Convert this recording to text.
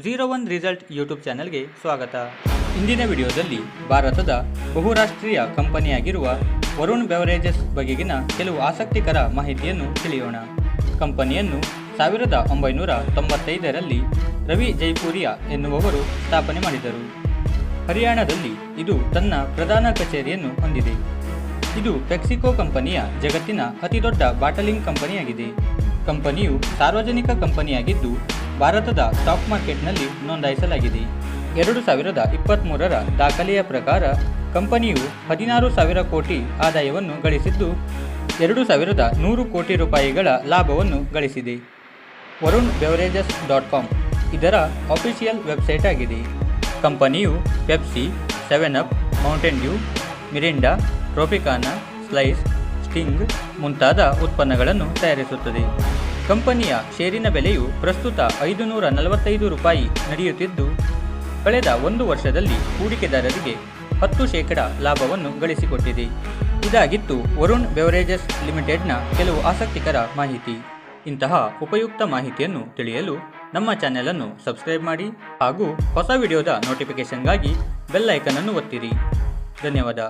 01 result YouTube ಚಾನೆಲ್ಗೆ ಸ್ವಾಗತ. ಇಂದಿನ ವಿಡಿಯೋದಲ್ಲಿ ಭಾರತದ ಬಹುರಾಷ್ಟ್ರೀಯ ಕಂಪನಿಯಾಗಿರುವ ವರುಣ್ ಬೆವರೇಜಸ್ ಬಗೆಗಿನ ಕೆಲವು ಆಸಕ್ತಿಕರ ಮಾಹಿತಿಯನ್ನು ತಿಳಿಯೋಣ. ಕಂಪನಿಯನ್ನು 1995ರಲ್ಲಿ ರವಿ ಜೈಪುರಿಯಾ ಎನ್ನುವವರು ಸ್ಥಾಪನೆ ಮಾಡಿದರು. ಹರಿಯಾಣದಲ್ಲಿ ಇದು ತನ್ನ ಪ್ರಧಾನ ಕಚೇರಿಯನ್ನು ಹೊಂದಿದೆ. ಇದು ಪೆಪ್ಸಿಕೋ ಕಂಪನಿಯ ಜಗತ್ತಿನ ಅತಿದೊಡ್ಡ ಬಾಟಲಿಂಗ್ ಕಂಪನಿಯಾಗಿದೆ. ಕಂಪನಿಯು ಸಾರ್ವಜನಿಕ ಕಂಪನಿಯಾಗಿದ್ದು ಭಾರತದ ಸ್ಟಾಕ್ ಮಾರ್ಕೆಟ್ನಲ್ಲಿ ನೋಂದಾಯಿಸಲಾಗಿದೆ. 2023ರ ದಾಖಲೆಯ ಪ್ರಕಾರ ಕಂಪನಿಯು 16,000 ಕೋಟಿ ಆದಾಯವನ್ನು ಗಳಿಸಿದ್ದು 2,100 ಕೋಟಿ ರೂಪಾಯಿಗಳ ಲಾಭವನ್ನು ಗಳಿಸಿದೆ. ವರುಣ್ ಬೆವರೇಜಸ್ .com ಇದರ ಅಫಿಷಿಯಲ್ ವೆಬ್ಸೈಟ್ ಆಗಿದೆ. ಕಂಪನಿಯು Pepsi, 7up, Mountain Dew, Mirinda, Tropicana, Slice, Sting ಮುಂತಾದ ಉತ್ಪನ್ನಗಳನ್ನು ತಯಾರಿಸುತ್ತದೆ. ಕಂಪನಿಯ ಷೇರಿನ ಬೆಲೆಯು ಪ್ರಸ್ತುತ 545 ರೂಪಾಯಿ ನಡೆಯುತ್ತಿದ್ದು ಕಳೆದ 1 ವರ್ಷದಲ್ಲಿ ಹೂಡಿಕೆದಾರರಿಗೆ 10% ಲಾಭವನ್ನು ಗಳಿಸಿಕೊಟ್ಟಿದೆ. ಇದಾಗಿತ್ತು ವರುಣ್ ಬೆವರೇಜಸ್ ಲಿಮಿಟೆಡ್ನ ಕೆಲವು ಆಸಕ್ತಿಕರ ಮಾಹಿತಿ. ಇಂತಹ ಉಪಯುಕ್ತ ಮಾಹಿತಿಯನ್ನು ತಿಳಿಯಲು ನಮ್ಮ ಚಾನೆಲನ್ನು ಸಬ್ಸ್ಕ್ರೈಬ್ ಮಾಡಿ ಹಾಗೂ ಹೊಸ ವಿಡಿಯೋದ ನೋಟಿಫಿಕೇಷನ್ಗಾಗಿ ಬೆಲ್ ಐಕನ್ ಅನ್ನು ಒತ್ತಿರಿ. ಧನ್ಯವಾದ.